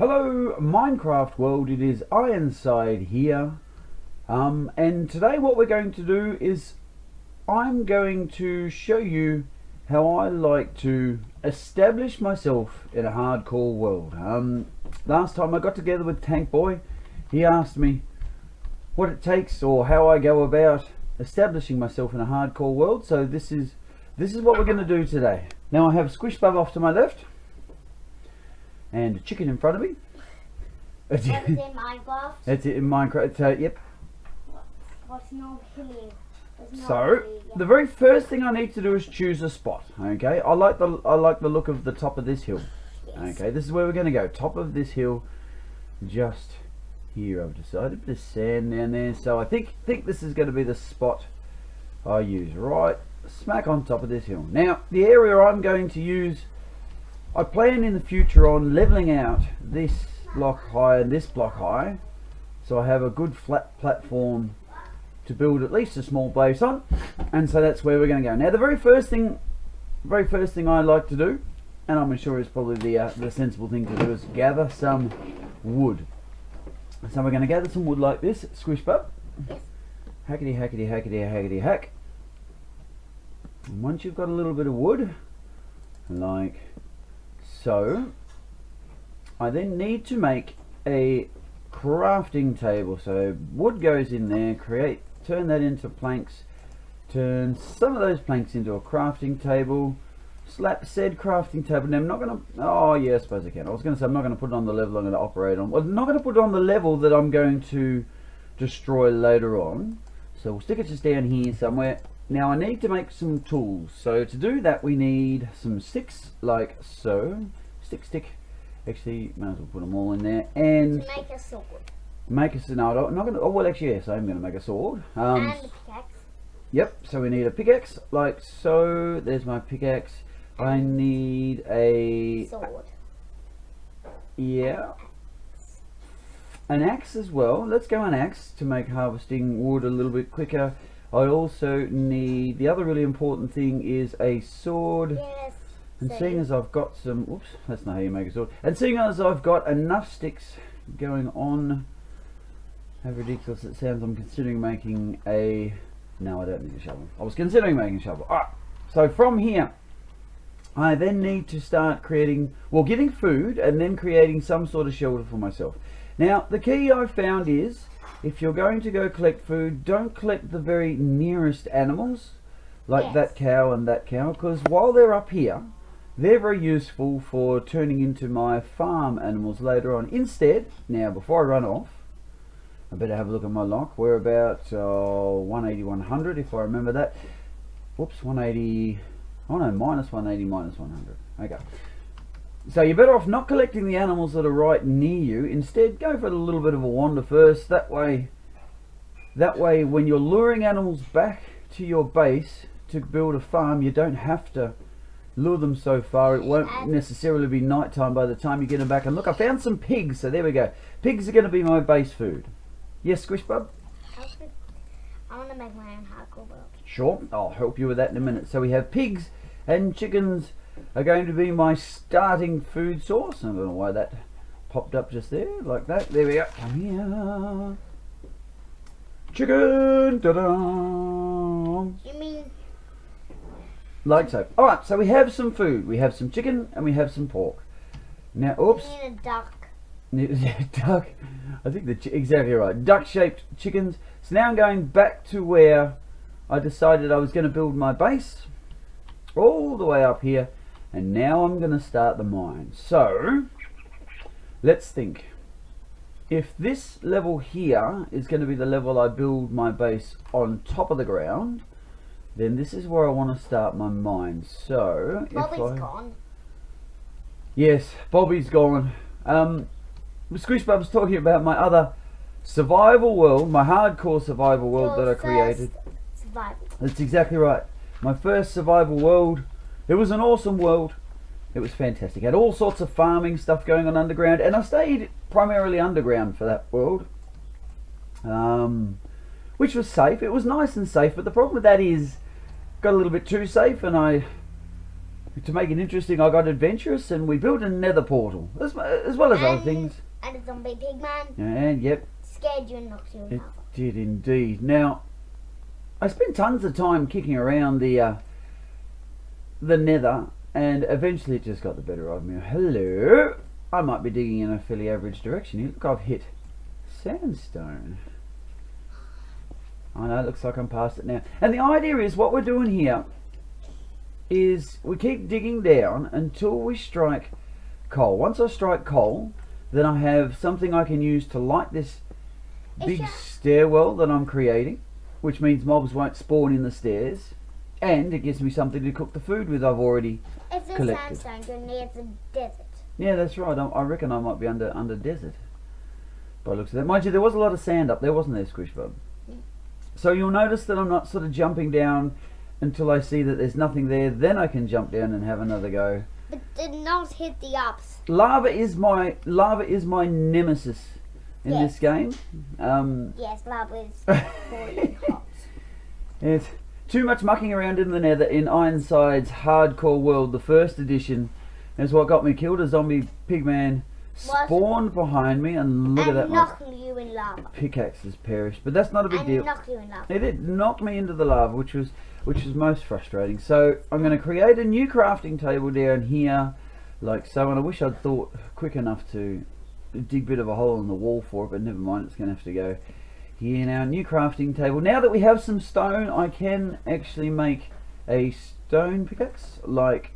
Hello Minecraft world, it is Ironside here, and today what we're going to do is I'm going to show you how I like to establish myself in a hardcore world. Last time I got together with Tank Boy, he asked me what it takes or how I go about establishing myself in a hardcore world, so this is what we're going to do today. Now I have Squish Bub off to my left and a chicken in front of me. That's in Minecraft. That's it in Minecraft. Yep. What's not here? So the very first thing I need to do is choose a spot. Okay, I like the look of the top of this hill. Yes. Okay, this is where we're going to go. Top of this hill, just here. I've decided a bit of sand down there, so I think this is going to be the spot I use. Right, smack on top of this hill. Now the area I'm going to use, I plan in the future on leveling out this block high and this block high, so I have a good flat platform to build at least a small base on, and so that's where we're going to go. Now the very first thing I like to do, and I'm sure is probably the sensible thing to do, is gather some wood. So we're going to gather some wood like this. Squish Bub. Yes. Hackety hackety hackety hackety hack. And once you've got a little bit of wood, like so, I then need to make a crafting table. So wood goes in there, turn that into planks, turn some of those planks into a crafting table, slap said crafting table. Now I'm not going to, oh yeah, I suppose I can. I was going to say I'm not going to put it on the level I'm going to operate on. Well, I'm not going to put it on the level that I'm going to destroy later on. So we'll stick it just down here somewhere. Now I need to make some tools. So to do that we need some sticks, like so. Stick. Actually, might as well put them all in there. And to make a sword. Make us, no, I'm not going to, oh well actually yes, I am going to make a sword. And a pickaxe. Yep, so we need a pickaxe, like so. There's my pickaxe. I need a sword. Yeah. An axe as well. Let's go an axe to make harvesting wood a little bit quicker. I also need, the other really important thing is a sword. Yes. And seeing as I've got some, oops, that's not how you make a sword. And seeing as I've got enough sticks going on, how ridiculous it sounds, I'm considering making a, no I don't need a shovel. I was considering making a shovel. Alright, so from here, I then need to start creating, well, getting food and then creating some sort of shelter for myself. Now, the key I've found is, if you're going to go collect food, don't collect the very nearest animals, like Yes. that cow and that cow, because while they're up here, they're very useful for turning into my farm animals later on. Instead, now before I run off, I better have a look at my lock. We're about 180, 100 if I remember that. Whoops, 180, oh no, minus 180, minus 100. Okay. So you're better off not collecting the animals that are right near you. Instead, go for a little bit of a wander first. That way when you're luring animals back to your base to build a farm, you don't have to lure them so far. It won't necessarily be night time by the time you get them back. And look, I found some pigs, so there we go. Pigs are going to be my base food. Yes, Squish Bub? I want to make my own hardcore world. Sure, I'll help you with that in a minute. So we have pigs and chickens are going to be my starting food source. I don't know why that popped up just there, like that. There we go. Come here. Chicken! Ta-da! You mean Like so. Alright, so we have some food. We have some chicken and we have some pork. Now, oops. you mean a duck? Duck. I think exactly right. Duck-shaped chickens. So now I'm going back to where I decided I was going to build my base. All the way up here. And now I'm going to start the mine. So, let's think. If this level here is going to be the level I build my base on top of the ground, then this is where I want to start my mine. So, Bobby's gone. Yes, Bobby's gone. Squish Bub's talking about my other survival world, my hardcore survival world that I created. Survival. That's exactly right. My first survival world. It was an awesome world. It was fantastic. Had all sorts of farming stuff going on underground, and I stayed primarily underground for that world, which was safe. It was nice and safe, but the problem with that is got a little bit too safe, and I to make it interesting, I got adventurous and we built a nether portal, as well as other things. And a zombie pigman And yep, scared you and knocked you in it lava. did indeed. Now, I spent tons of time kicking around the nether, and eventually it just got the better of me. Hello! I might be digging in a fairly average direction here. Look, I've hit sandstone. I know, it looks like I'm past it now. And the idea is, what we're doing here is we keep digging down until we strike coal. Once I strike coal, then I have something I can use to light this big stairwell that I'm creating, which means mobs won't spawn in the stairs, and it gives me something to cook the food with I've already If there's collected. sandstone, you're near the desert. Yeah, that's right. I reckon I might be under desert. By the looks of that. Mind you, there was a lot of sand up there, wasn't there, Squishbub? Yeah. So you'll notice that I'm not sort of jumping down until I see that there's nothing there. Then I can jump down and have another go. But did not hit the ups. Lava is my nemesis in Yes. this game. Yes, lava is boiling hot. It's too much mucking around in the nether in Ironside's Hardcore World, the first edition, is what got me killed. A zombie pigman spawned behind me, and look at that. And knocked you in lava. Pickaxe has perished, but that's not a big And deal. knocked you in lava. It did knock me into the lava, which was most frustrating. So I'm going to create a new crafting table down here, like so. And I wish I'd thought quick enough to dig a bit of a hole in the wall for it, but never mind. It's going to have to go here now. New crafting table. Now that we have some stone, I can actually make a stone pickaxe, like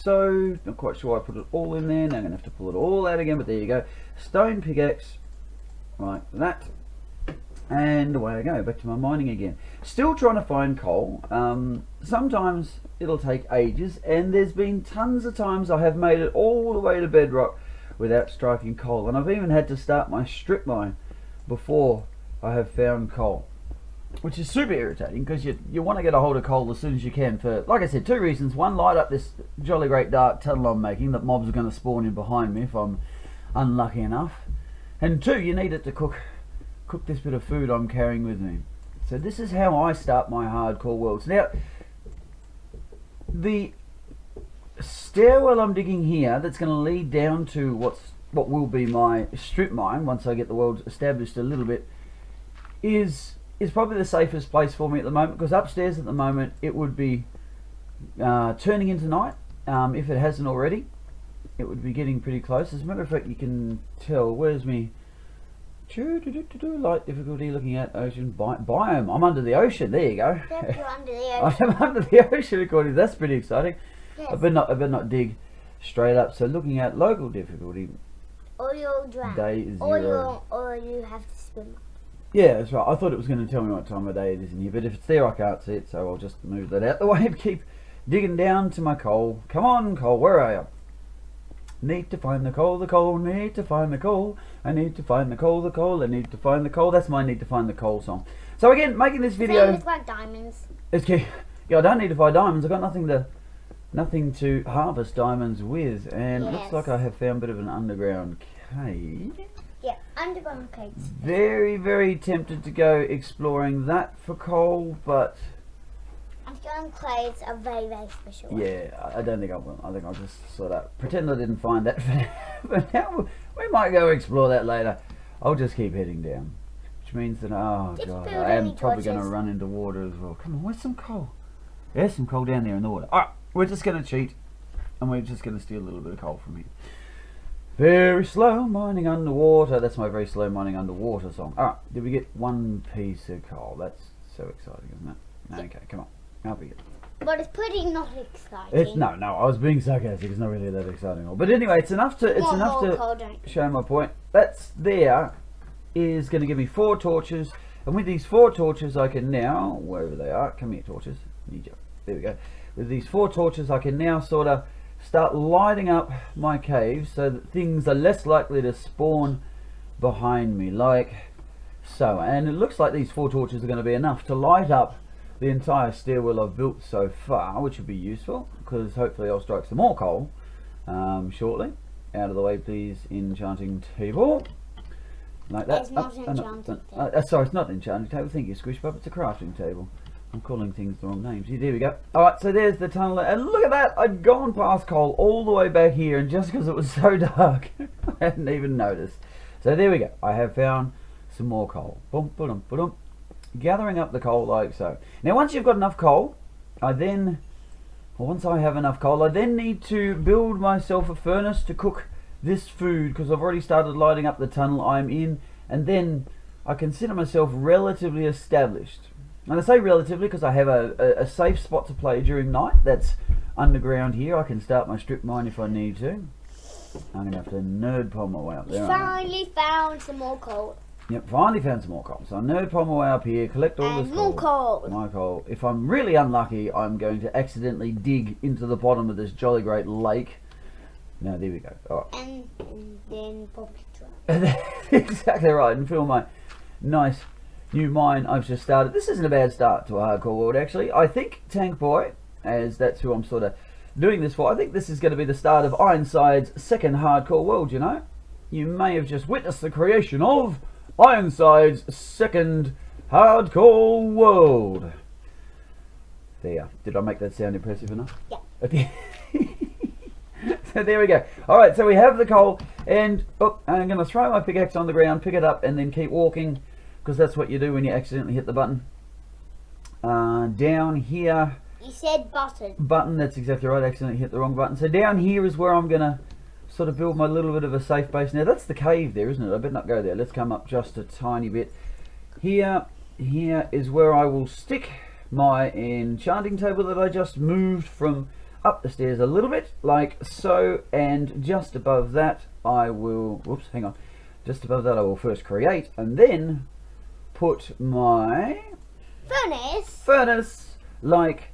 so. Not quite sure why I put it all in there. Now I'm going to have to pull it all out again, but there you go. Stone pickaxe, like that. And away I go, back to my mining again. Still trying to find coal. Sometimes it'll take ages, and there's been tons of times I have made it all the way to bedrock without striking coal. And I've even had to start my strip mine before I have found coal, which is super irritating, because you want to get a hold of coal as soon as you can for, like I said, two reasons. One, light up this jolly great dark tunnel I'm making that mobs are going to spawn in behind me if I'm unlucky enough. And two, you need it to cook this bit of food I'm carrying with me. So this is how I start my hardcore worlds. Now, the stairwell I'm digging here, that's going to lead down to what will be my strip mine once I get the world established a little bit, is probably the safest place for me at the moment, because upstairs at the moment it would be turning into night. If it hasn't already, it would be getting pretty close. As a matter of fact, you can tell, where's me light difficulty, looking at ocean biome. I'm under the ocean. There you go. Yep, you're under the I ocean. am under the ocean, according to that's pretty exciting. Yes. I better not dig straight up. So looking at local difficulty, Or you'll drown. day 0. Or you have to swim. Yeah, that's right. I thought it was going to tell me what time of day it is in here, but if it's there I can't see it, so I'll just move that out the way and keep digging down to my coal. Come on, coal, where are you? Need to find the coal, need to find the coal. I need to find the coal, I need to find the coal. That's my need to find the coal song. So again, making this video, Same as like diamonds. it's key. Yeah, I don't need to find diamonds. I've got nothing to harvest diamonds with, and it looks Yes. like I have found a bit of an underground cave. Yeah, underground caves. Very, very tempted to go exploring that for coal, but Underground caves are very, very special. yeah, I don't think I will. I think I'll just sort of pretend I didn't find that for now. We might go explore that later. I'll just keep heading down, which means that, oh Did you god, build I am any probably going to torches? run into water as well. Come on, where's some coal? There's some coal down there in the water. Alright, we're just going to cheat, and we're just going to steal a little bit of coal from here. Very slow mining underwater. That's my very slow mining underwater song. Alright, did we get one piece of coal? That's so exciting, isn't it? Okay, come on. Up we get. But it's pretty not exciting. It's no, I was being sarcastic. It's not really that exciting. But anyway, it's enough to More coal, don't you? show my point. That's there is going to give me 4 torches, and with these 4 torches, I can now, wherever they are, come here, torches. Need you. There we go. With these 4 torches, I can now sort of start lighting up my cave so that things are less likely to spawn behind me, like so. And it looks like these 4 torches are going to be enough to light up the entire stairwell I've built so far, which will be useful, because hopefully I'll strike some more coal shortly. Out of the way, please, enchanting table. Like that. It's not an enchanting table. Sorry, it's not an enchanting table. Thank you, Squishbub. It's a crafting table. I'm calling things the wrong names. There we go. Alright, so there's the tunnel. And look at that! I'd gone past coal all the way back here, and just because it was so dark, I hadn't even noticed. So there we go. I have found some more coal. Boom, boom, boom. Gathering up the coal like so. Now once you've got enough coal, once I have enough coal, I then need to build myself a furnace to cook this food, because I've already started lighting up the tunnel I'm in, and then I consider myself relatively established. And I say relatively because I have a safe spot to play during night. That's underground here. I can start my strip mine if I need to. I'm going to have to nerd palm my way up there. Finally found some more coal. Yep, finally found some more coal. So I nerd palm my way up here, collect all this coal. More coal. My coal. If I'm really unlucky, I'm going to accidentally dig into the bottom of this jolly great lake. Now there we go. All right. And then probably try. Exactly right. And feel my nice new mine I've just started. This isn't a bad start to a hardcore world, actually. I think Tank Boy, as that's who I'm sort of doing this for, I think this is going to be the start of Ironside's second hardcore world, you know? You may have just witnessed the creation of Ironside's second hardcore world. There. Did I make that sound impressive enough? Yeah. Okay. So there we go. Alright, so we have the coal, and I'm going to throw my pickaxe on the ground, pick it up, and then keep walking, because that's what you do when you accidentally hit the button. Down here... You said button. Button, that's exactly right. I accidentally hit the wrong button. So down here is where I'm going to sort of build my little bit of a safe base. Now that's the cave there, isn't it? I better not go there. Let's come up just a tiny bit. Here is where I will stick my enchanting table that I just moved from up the stairs a little bit, like so. And just above that I will... Whoops, hang on. Just above that I will first create, and then put my... Furnace, like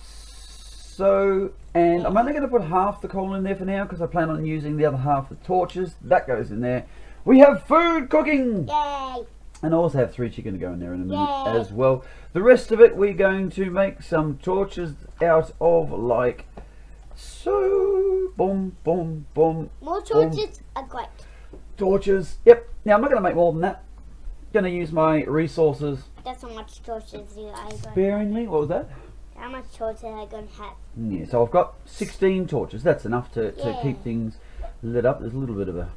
so. And I'm only going to put half the coal in there for now, because I plan on using the other half of the torches. That goes in there. We have food cooking! Yay! And I also have 3 chicken to go in there in a minute Yay. as well. The rest of it we're going to make some torches out of, like so. Boom, boom, boom. More torches are great. Torches. Yep. Now I'm not going to make more than that. Going to use my resources That's how much torches you are going to have. sparingly. What was that? How much torches are going to have? Yeah, so I've got 16 torches. That's enough to Yeah. keep things lit up. There's a little bit of a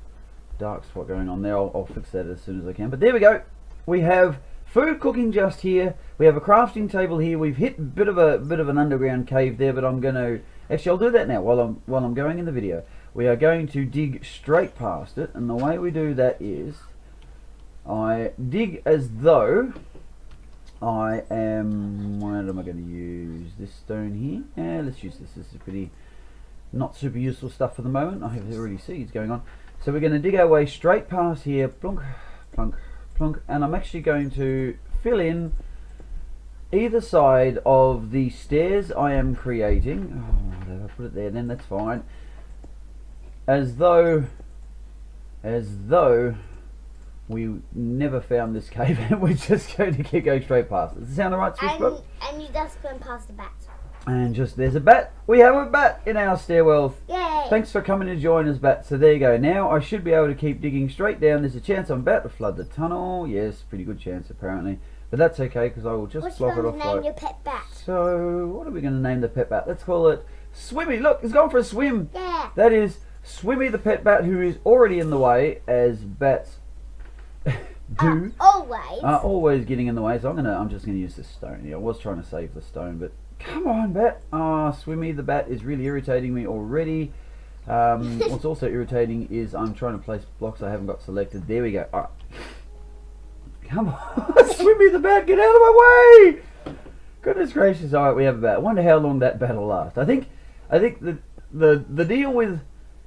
dark spot going on there. I'll fix that as soon as I can. But there we go. We have food cooking just here. We have a crafting table here. We've hit a bit of an underground cave there, but I'm going to... Actually, I'll do that now while I'm going in the video. We are going to dig straight past it, and the way we do that is I dig as though I am... What am I going to use? This stone here? Yeah, let's use this. This is pretty not super useful stuff for the moment. I have already seeds going on. So we're going to dig our way straight past here. Plunk, plunk, plunk. And I'm actually going to fill in either side of the stairs I am creating. Oh, whatever, put it there then, that's fine. As though we never found this cave, and we're just going to keep going straight past it. Does it sound alright, Swishbug? And you just going past the bat. And just, there's a bat. We have a bat in our stairwell. Yay! Thanks for coming to join us, bat. So there you go. Now I should be able to keep digging straight down. There's a chance I'm about to flood the tunnel. Yes, pretty good chance apparently. But that's okay, because I will just block it off. Name your pet bat? So, what are we going to name the pet bat? Let's call it Swimmy. Look, it's gone for a swim. Yeah. That is Swimmy the pet bat, who is already in the way, as bats do. Always. Getting in the way. So I'm just gonna use this stone here. I was trying to save the stone, but come on, bat. Swimmy the bat is really irritating me already. What's also irritating is I'm trying to place blocks I haven't got selected. There we go. Alright. Come on, Swimmy the bat, get out of my way! Goodness gracious! Alright, we have a bat. I wonder how long that battle lasts. I think the deal with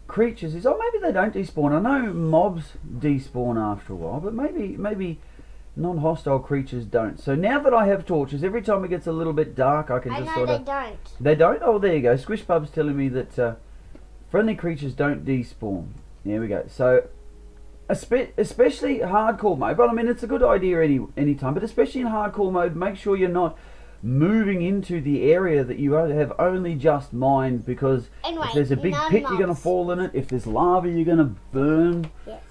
creatures is, maybe they don't despawn. I know mobs despawn after a while, but maybe non-hostile creatures don't. So now that I have torches, every time it gets a little bit dark, I can just sort of... they don't. They don't? Oh, there you go. Squishbub's telling me that friendly creatures don't despawn. There we go. So, especially hardcore mode, but I mean, it's a good idea any time, but especially in hardcore mode, make sure you're not moving into the area that you have only just mined, because Anyway, if there's a big pit, you're going to fall in it. If there's lava, you're going to burn. Yes.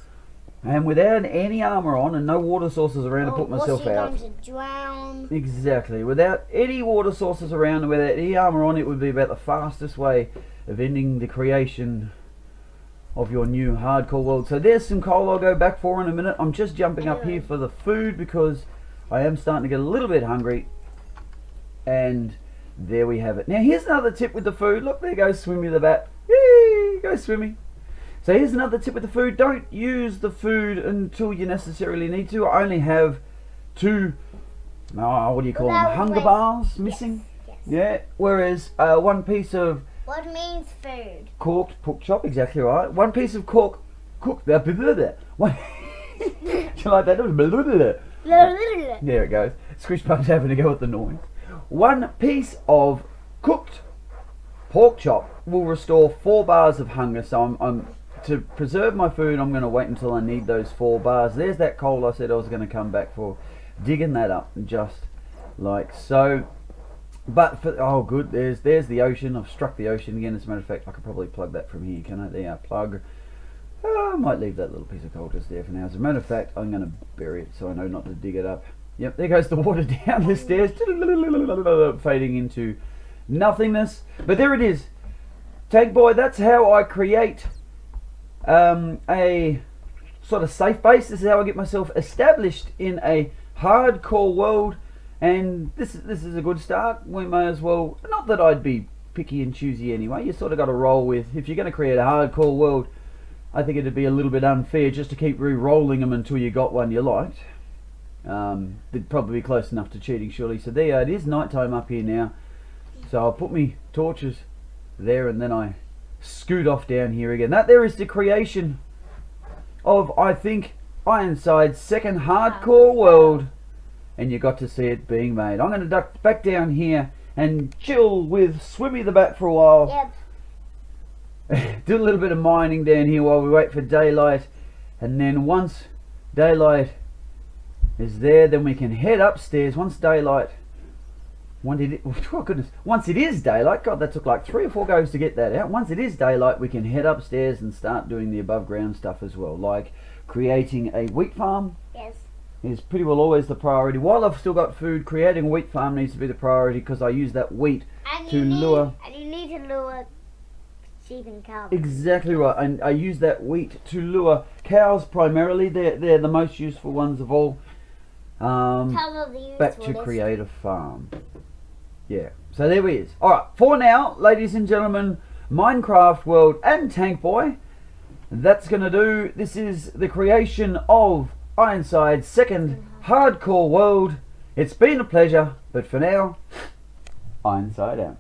And without any armour on and no water sources around to put myself out. Going to drown. Exactly. Without any water sources around and without any armour on, it would be about the fastest way of ending the creation of your new hardcore world. So there's some coal I'll go back for in a minute. I'm just jumping up here for the food because I am starting to get a little bit hungry. And there we have it. Now here's another tip with the food. Look, there goes Swimmy the bat. Yay! Go Swimmy. So here's another tip with the food. Don't use the food until you necessarily need to. I only have 2, what do you call them? Hunger bars missing. Yes. Yeah. Whereas 1 piece of What means food? cooked pork chop, exactly right. 1 piece of cooked. One, do you like that? There it goes. Squish Bug's having to go with the noise. 1 piece of cooked pork chop will restore 4 bars of hunger. So I'm to preserve my food, I'm going to wait until I need those 4 bars. There's that coal I said I was going to come back for. Digging that up just like so. But for, oh good, there's the ocean. I've struck the ocean again. As a matter of fact, I could probably plug that from here, can I? There, plug. I might leave that little piece of coal just there for now. As a matter of fact, I'm going to bury it so I know not to dig it up. Yep, there goes the water down the stairs, fading into nothingness. But there it is. Tank Boy, that's how I create a sort of safe base. This is how I get myself established in a hardcore world. And this is a good start. We may as well, not that I'd be picky and choosy anyway. You sort of got to roll with, if you're going to create a hardcore world, I think it'd be a little bit unfair just to keep re-rolling them until you got one you liked. They'd probably be close enough to cheating surely. So there it is, nighttime up here now. So I'll put me torches there and then I scoot off down here again. That there is the creation of, I think, Ironside's second hardcore world. And you got to see it being made. I'm going to duck back down here and chill with Swimmy the bat for a while. Yep. Do a little bit of mining down here while we wait for daylight. And then once daylight is there, then we can head upstairs. Once daylight, once it is daylight, God, that took like 3 or 4 goes to get that out. Once it is daylight, we can head upstairs and start doing the above ground stuff as well, like creating a wheat farm. Yes. Is pretty well always the priority. While I've still got food, creating a wheat farm needs to be the priority because I use that wheat to lure. And you need to lure sheep and cows. Exactly right. And I use that wheat to lure cows primarily. They're the most useful ones of all. Back to create a farm. Yeah. So there we is. Alright, for now, ladies and gentlemen, Minecraft World and Tank Boy, that's going to do. This is the creation of Ironside's second hardcore world. It's been a pleasure, but for now, Ironside out.